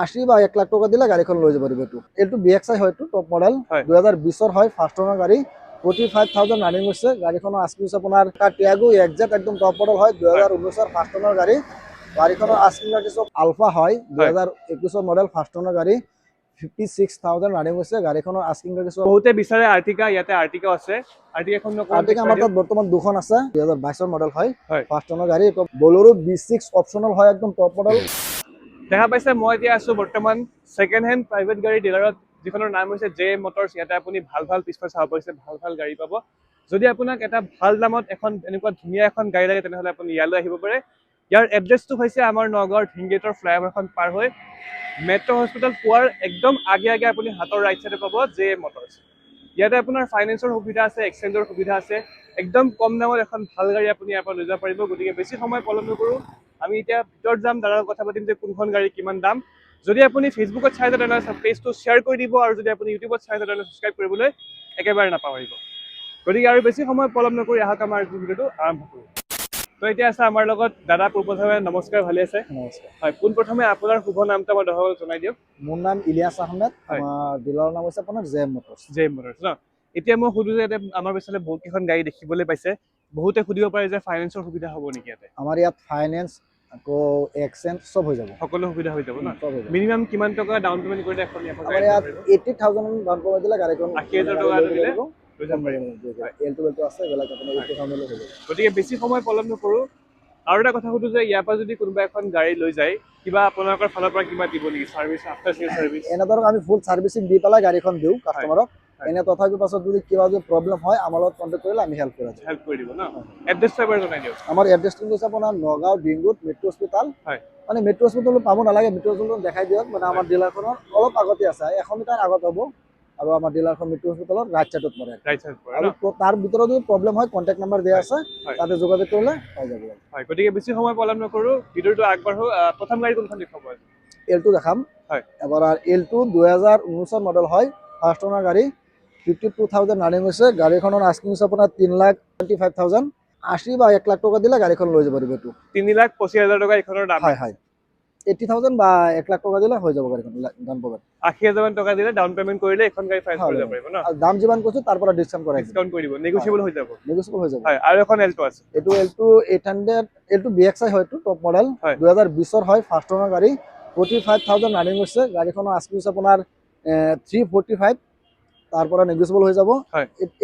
80 বা 1 লাখ টাকা দিলে গাড়ীখন লৈ যাব পাৰিব। এইটো BXI হয়, টপ মডেল 2020 হয়, ফাৰ্ষ্ট ওনাৰ গাড়ী, 45,000 ৰানিং হচ্ছে। গাড়ীখনৰ আস্কিং আছে আপোনাৰ টিয়াগো এক্সজেট, একদম টপ মডেল হয়, 2019 ফাৰ্ষ্ট ওনাৰ গাড়ী। গাড়ীখনৰ আস্কিং আছে আলফা হয়, 2021 মডেল ফাৰ্ষ্ট ওনাৰ গাড়ী, 56,000 ৰানিং হচ্ছে। গাড়ীখনৰ আস্কিং আছে বহুতে বিচাৰে আৰ্টিকা, ইয়াতে আৰ্টিকা আছে। আৰ্টিকাখন আৰ্টিকা আমাৰ তাত বৰ্তমান দুখন আছে, 2022 মডেল হয়, ফাৰ্ষ্ট ওনাৰ গাড়ী। বলেৰো B6 অপচনেল হয়, একদম টপ মডেল। দেখা পাইছে মই এতিয়া আছো বৰ্তমান সেকেন্ড হেণ্ড প্ৰাইভেট গাড়ী ডিলাৰত, যিখনৰ নাম হৈছে JM মটৰ্ছ। ইয়াতে আপুনি ভাল ভাল পিছফালে চাব পাৰিছে, ভাল ভাল গাড়ী পাব। যদি আপোনাক এটা ভাল দামত এখন এনেকুৱা ধুনীয়া এখন গাড়ী লাগে, তেনেহ'লে আপুনি ইয়ালৈ আহিব পাৰে। ইয়াৰ এড্ৰেছটো হৈছে আমাৰ নগাঁৱৰ ঢিংগেটৰ ফ্লাইঅভাৰখন পাৰ হৈ মেট্ৰ' হস্পিটেল পোৱাৰ একদম আগে আগে আপুনি হাতৰ ৰাইট চাইডে পাব JM মটৰ্ছ। ইয়াতে আপোনাৰ ফাইনেন্সৰ সুবিধা আছে, এক্সচেঞ্জৰ সুবিধা আছে। একদম কম দামত এখন ভাল গাড়ী আপুনি ইয়াৰ পৰা লৈ যাব পাৰিব। গতিকে বেছি সময় পলম নকৰোঁ, আমি এতিয়া ভিতৰত যাম, দাদাৰ কথা পাতিম যে কোনখন গাড়ী কিমান দাম। যদি আপুনি ফেচবুকত চাই যায় তেনেহ'লে পেজটো শ্বেয়াৰ কৰি দিব, আৰু যদি আপুনি ইউটিউবত চাই যায় তেনেহ'লে ছাবস্ক্ৰাইব কৰিবলৈ একেবাৰে নাপাহৰিব। গতিকে আৰু বেছি সময় পলম নকৰি আহক আমাৰ ভিডিঅ'টো আৰম্ভ কৰোঁ। তো এতিয়া আছে আমাৰ লগত দাদা পোনপ্ৰথমে নমস্কাৰ, ভালে আছে? নমস্কাৰ। হয়, পোনপ্ৰথমে আপোনাৰ শুভ নামটো আমাৰ দৰ্শকক জনাই দিয়ক। মোৰ নাম ইলিয়াছ আহমেদ, আমাৰ ডিলাৰৰ নাম হৈছে আপোনাৰ JM মটৰ্ছ। JM মটৰ্ছ ন? এতিয়া মই সুধো যে আমাৰ পিছফালে বহুত কেইখন গাড়ী দেখিবলৈ পাইছে, বহুতে সুধিব পাৰে যে ফাইনেন্সৰ সুবিধা হ'ব নেকি ইয়াতে? আমাৰ ইয়াত ফাইনেন্স আকৌ এক্সচেঞ্জ চব হৈ যাব, সকলো সুবিধা হৈ যাব ন? মিনিমাম কিমান টকা ডাউন পেমেণ্ট কৰিলে এখন আমাৰ ইয়াত 80,000 ডাউন পেমেণ্ট দিলে গাড়ীখন 80,000 টকা দিলে লৈ যাব পাৰিব। এলটো আছে, বেলেগ আপোনাৰ 80,000 লৈ যাব। গতিকে বেছি সময় পলম নকৰোঁ, আৰু এটা কথা সুধো যে ইয়াৰ পৰা যদি কোনোবা এখন গাড়ী লৈ যায়, কিবা আপোনালোকৰ ফালৰ পৰা কিবা দিব নেকি চাৰ্ভিচ, আফটাৰ চেল চাৰ্ভিচ? এনে ধৰক আমি ফুল চাৰ্ভিচিং দি পেলাই গাড়ীখন দিওঁ কাষ্টমাৰক। এনে তথাপি পাছত যদি কিবা যদি প্ৰব্লেম হয়, আমাৰ লগত কণ্টেক্ট কৰিলে আমি হেল্প কৰি দিব ন? এড্ৰেছটো এবাৰ জনাই দিয়ক। আমাৰ এড্ৰেছটো হৈছে আপোনাৰ নগাঁও ডিংগুত মেট্ৰ' হস্পিটাল। মানে মেট্ৰ' হস্পিটাল পাব নালাগে, মেট্ৰ' হস্পিটাল দেখাই দিয়ক। মানে আমাৰ ডিলাৰখনৰ অলপ আগতে আছে, 100 মিটাৰ আগত হ'ব। আৰু আমাৰ ডিলাৰখন মেট্ৰ' হস্পিটালৰ ৰাইট চাইডত পৰে। আৰু তাৰ ভিতৰত যদি প্ৰব্লেম হয়, কণ্টেক্ট নাম্বাৰ দিয়া আছে, তাতে যোগাযোগ কৰিলে হৈ যাব। হয়, গতিকে বেছি সময় পলম নকৰোঁ, ভিডিঅ'টো আগবাঢ়ো। প্ৰথম গাড়ী কোনখন দেখুৱাব? এলটো দেখাম। এবাৰ এলটো 2019 মডেল হয়, ফাৰ্ষ্ট ওনাৰ গাড়ী, 52,000 ৰানিং হচ্ছে। গাড়ীখনৰ আস্কিং আছে আপোনাৰ 3,25,000। 80 বা 1 লাখ টাকা দিলে গাড়ীখন লৈ যাব পাৰিব। 3,25,000 টকা এইখনৰ দাম। হয় হয়, 80,000 বা 1 লাখ টাকা দিলে হৈ যাব গাড়ীখন ডাউন পেমেণ্ট। 80,000 টকা দিলে ডাউন পেমেণ্ট কৰিলে এখন গাড়ী ফাইনেন্স কৰি যাব পাৰিব ন? আৰু দাম যিমান কৈছো তাৰ পৰা ডিসকাউন্ট কৰি দিব, নেগোচিয়েবল হৈ যাব। নেগোচিয়েবল হৈ যাব। হয়, আৰু এখন এলটো আছে। এইটো এলটো 800, এলটো BXI হয়, টপ মডেল 2020 হয়, ফাৰ্ষ্ট ওনাৰ গাড়ী, 45,000 ৰানিং হচ্ছে। গাড়ীখনৰ আস্কিং আছে আপোনাৰ 345, তাৰ পৰা নেগোচিয়েবল হৈ যাব।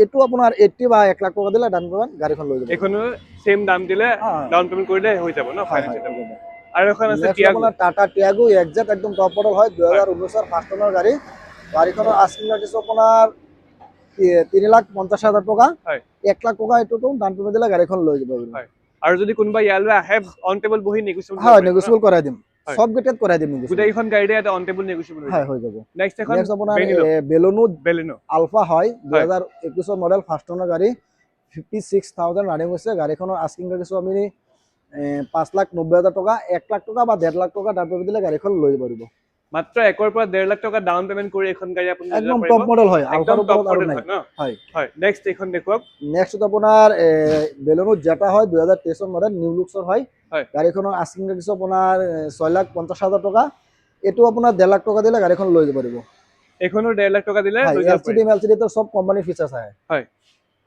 এইটো আপোনাৰ 80 বা 1 লাখ টাকা দিলে ডাউন পেমেণ্ট গাড়ীখন লৈ যাব। এইখনো সেম দাম দিলে ডাউন পেমেণ্ট কৰিলে হৈ যাব ন ফাইনেন্স? আৰু এখন আছে টিয়াগো, টাটা টিয়াগো এক্সজেট, একদম টপ মডেল হয়, 2019 ফাৰ্ষ্ট ওনাৰ গাড়ী। গাড়ীখনৰ আস্কিং আছে আপোনাৰ 3,50,000 টাকা। 1 লাখ টাকা এইটো ডাউন পেমেণ্ট দিলে গাড়ীখন লৈ যাব। আৰু যদি কোনোবা ইয়ালৈ আহে, অন টেবল বহি নেগোচিয়েবল হয়, নেগোচিয়েবল কৰাই দিম, সব গেটেত কৰাই দিম। গোটেইখন গাড়ীতে এটা অন টেবল নেগোচিয়েবল হৈ যাব। নেক্সট এখন আপোনাৰ বেলেনো আলফা হয়, 2021 মডেল ফাৰ্ষ্ট ওনাৰ গাড়ী, 56,000 ৰানিং হচ্ছে। গাড়ীখনৰ আস্কিং কৰিছো আমি 5,90,000 টকা। 1 লাখ টাকা বা 1.5 লাখ টাকা ডাউন পেমেণ্ট দিলে গাড়ীখন লৈ যাব পাৰিব। মাত্ৰ 1 পৰা 1.5 লাখ টকা ডাউন পেমেণ্ট কৰি এখন গাড়ী আপুনি একদম টপ মডেল হয়, একদম টপ মডেল হয় ন? হয়, নেক্সট এইখন দেখুৱাওক। নেক্সট আপোনাৰ বেলেনো জেটা হয়, 2023 মডেল, নিউ লুকছৰ হয়। গাড়ীখনৰ আস্কিং কৰিছো আপোনাৰ 6,50,000 টকা। এইটো আপোনাৰ 1.5 লাখ টাকা দিলে গাড়ীখন লৈ যাব পাৰিব। এইখনৰ 1.5 লাখ টকা দিলে লৈ যাব পাৰিব। LCD তো সব কোম্পানী ফিচাৰ্ছ আছে। হয়,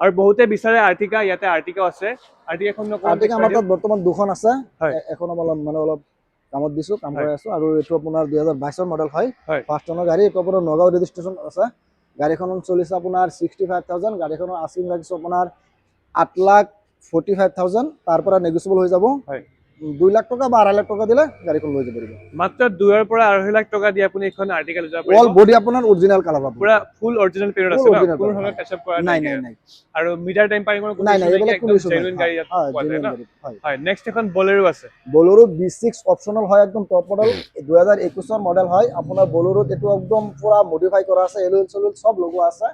আৰু বহুতে বিচাৰে আৰ্টিকা, ইয়াতে আৰ্টিকা আছে। আৰ্টিকাখন আৰ্টিকা আমাৰ তাত বৰ্তমান দুখন আছে, এখন অলপ কামত দিছো, কাম কৰি আছো। আৰু এইটো আপোনাৰ 2022 মডেল হয়, ফাৰ্ষ্ট ওনাৰ গাড়ী। এইটো আপোনাৰ নগাঁও ৰেজিষ্ট্ৰেশ্যন আছে। গাড়ীখন চলিছে আপোনাৰ 65,000। গাড়ীখনৰ আস্কিং লাগিছে আপোনাৰ 8,45,000, তাৰ পৰা নেগোচিয়েবল হৈ যাব। 2 লাখ টাকা বা 2.5 লাখ টাকা দিলে গাড়ীখন লৈ যাব পাৰিব। মাত্ৰ 2 পৰা 2.5 লাখ টকা দি আপুনি এখন আৰ্টিকা লৈ যাব পাৰিব। অল বডি আপোনাৰ অৰিজিনাল কালাৰ পাব, পুৰা ফুল অৰিজিনাল পেইণ্ট আছে ন? কোনো ধৰণৰ টাচ আপ কৰা নাই। আৰু মিটাৰ টেম্পাৰিঙৰ কোনো ইছ্যু নাই, একদম জেনুইন গাড়ী ইয়াত পোৱা যায় ন? হয়, নেক্সট এখন বলেৰো আছে। বলেৰো B6 অপচনেল হয়, একদম টপ মডেল, 2021 মডেল হয়। আপোনাৰ বলেৰোত এইটো একদম পুৰা মডিফাই কৰা আছে, এলুইল চেলুইল সব লগোৱা আছে।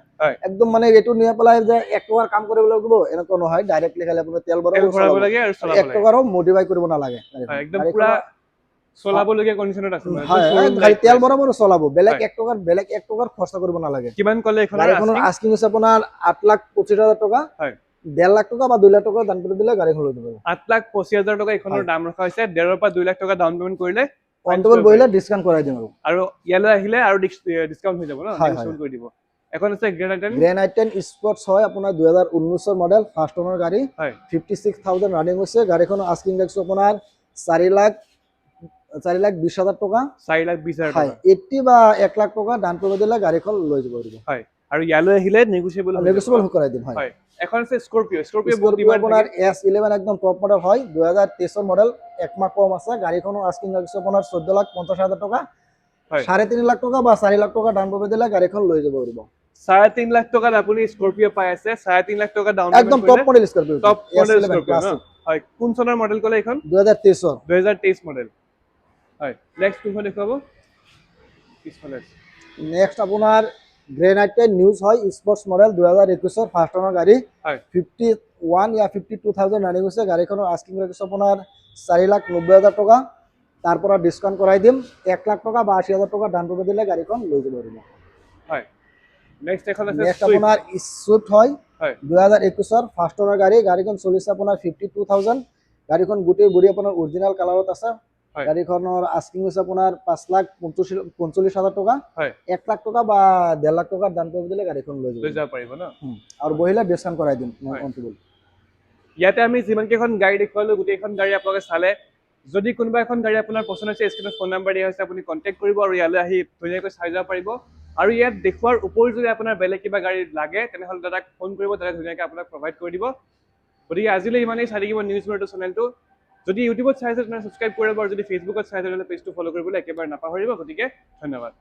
একদম মানে এইটো নিয়ে পেলাই যে 1 টকাৰ কাম কৰিব লাগিব এনেকুৱা নহয়, ডাইৰেক্টলি খালি আপুনি তেল ভৰাব লাগে আৰু 1 টকাৰো মডিফাই কৰিব নালাগে। একদম পুৰা চলাবলগীয়া কণ্ডিচনত আছে। হয়, তেল ভৰাব আৰু চলাব, বেলেগ 1 টকাৰ খৰচ কৰিব নালাগে। কিমান ক'লে এইখনৰ আস্কিং আছে আপোনাৰ 8,25,000 টকা। 1.5 লাখ টাকা বা 2 লাখ টাকা ডাউন পেমেণ্ট দিলে গাড়ীখন লৈ যাব। 8,25,000 টকা এইখনৰ দাম ৰখা হৈছে। 1.5 পৰা 2 লাখ টকা ডাউন পেমেণ্ট কৰিলে অন টেবল বহিলে ডিসকাউন্ট কৰাই দিম আৰু ইয়ালৈ আহিলে আৰু ডিসকাউন্ট হৈ যাব ন হয়, ডিসকাউন্ট কৰি দিব এখন আছে গ্ৰেণ্ড আইটেন গ্ৰেণ্ড আইটেন স্পৰ্টছ হয় আপোনাৰ 2019 মডেল ফাৰ্ষ্ট ওনাৰ গাড়ী হয় 56000 ৰানিং হৈছে গাড়ীখনৰ আস্কিং প্ৰাইস আপোনাৰ 4,20,000 টকা 4,20,000 হয় টকা 80 বা 1 লাখ টকা ডাউন পেমেন্ট দিলে গাড়ীখন লৈ যাব পাৰিব হয় আৰু ইয়ালৈ আহিলে নেগোচিয়েবল নেগোচিয়েবল কৰাই দিম হয় এখন আছে স্কৰপিও বহুত স্কৰপিও ডিমান্ড আপোনাৰ S11 একদম টপ মডেল হয় 2023 মডেল একমাহ কম আছে গাড়ীখনৰ আস্কিং প্ৰাইস আপোনাৰ 14,50,000 টকা হয় 3.5 লাখ টকা বা 4 লাখ টকা ডাউন পেমেন্ট দিলে গাড়ীখন লৈ যাব পাৰিব 3.5 লাখ টকাত আপুনি স্কৰপিও পাই আছে 3.5 লাখ টকা ডাউন একদম top model Scorpio top model S11 Scorpio ন ক্লাছিক হয় কোন চনৰ মডেল ক'লে এখন 2023 2023 মডেল হয় নেক্সট কোনখন দেখুৱাব পিছফালে নেক্সট আপোনাৰ গ্ৰেণ্ড আইটেন নিউজ হয় স্পৰ্টছ মডেল 2021 ফাৰ্ষ্ট ওনাৰ গাড়ী হয় 51 या 52000 ৰানিং হৈছে গাড়ীখনৰ আস্কিং প্ৰাইস আপোনাৰ 4,90,000 টকা তাৰ পৰা ডিসকাউন্ট কৰাই দিম 1 লাখ টকা বা 80,000 টকা ডাউন পেমেন্ট দিলে গাড়ীখন লৈ যাব পাৰিব হয় নেক্সট এখন আছে নেক্সট আপোনাৰ সুইফট হয় হয় 2021 ফাৰ্ষ্ট ওনাৰ গাড়ী গাড়ীখন চলিছে আপোনাৰ 52,000 গাড়ীখন গোটেই বডি আপোনাৰ অৰিজিনাল কালাৰত আছে হয় গাড়ীখনৰ আস্কিং হৈছে আপোনাৰ 5,45,000 টকা হয় 1 লাখ টকা বা 1.5 লাখ টকা ডাউন পেমেন্ট দিলে গাড়ীখন লৈ লৈ যাব যাব পাৰিব ন আৰু বহিলে ডিসকাউন্ট কৰাই দিম হয়। অন টেবল ইয়াতে আমি যিমান কেইখন গাড়ী দেখুৱালো গোটেইখন গাড়ী আপোনালোকে চালে যদি কোনোবা এখন গাড়ী আপোনাৰ পছন্দ হৈছে স্ক্ৰীনত ফোন নাম্বাৰ দিয়া হৈছে আপুনি কণ্টেক্ট কৰিব আৰু ইয়ালৈ আহি ধুনীয়াকৈ চাই যাব পাৰিব আৰু ইয়াত দেখুৱাৰ উপৰিও যদি আপোনাৰ বেলেগ কিবা গাড়ী লাগে তেনেহ'লে দাদাক ফোন কৰিব দাদা ধুনীয়াকৈ আপোনাক প্ৰভাইড কৰি দিব গতিকে আজিলৈ ইমানেই চাই থাকিব নিউজ মিৰৰটো চেনেলটো যদি ইউটিউবত চাইছে তেনেহ'লে ছাবস্ক্ৰাইব কৰিব আৰু যদি ফেচবুকত চাইছে তেনেহ'লে পেজটো ফ'ল' কৰিবলৈ একেবাৰে নাপাহৰিব গতিকে ধন্যবাদ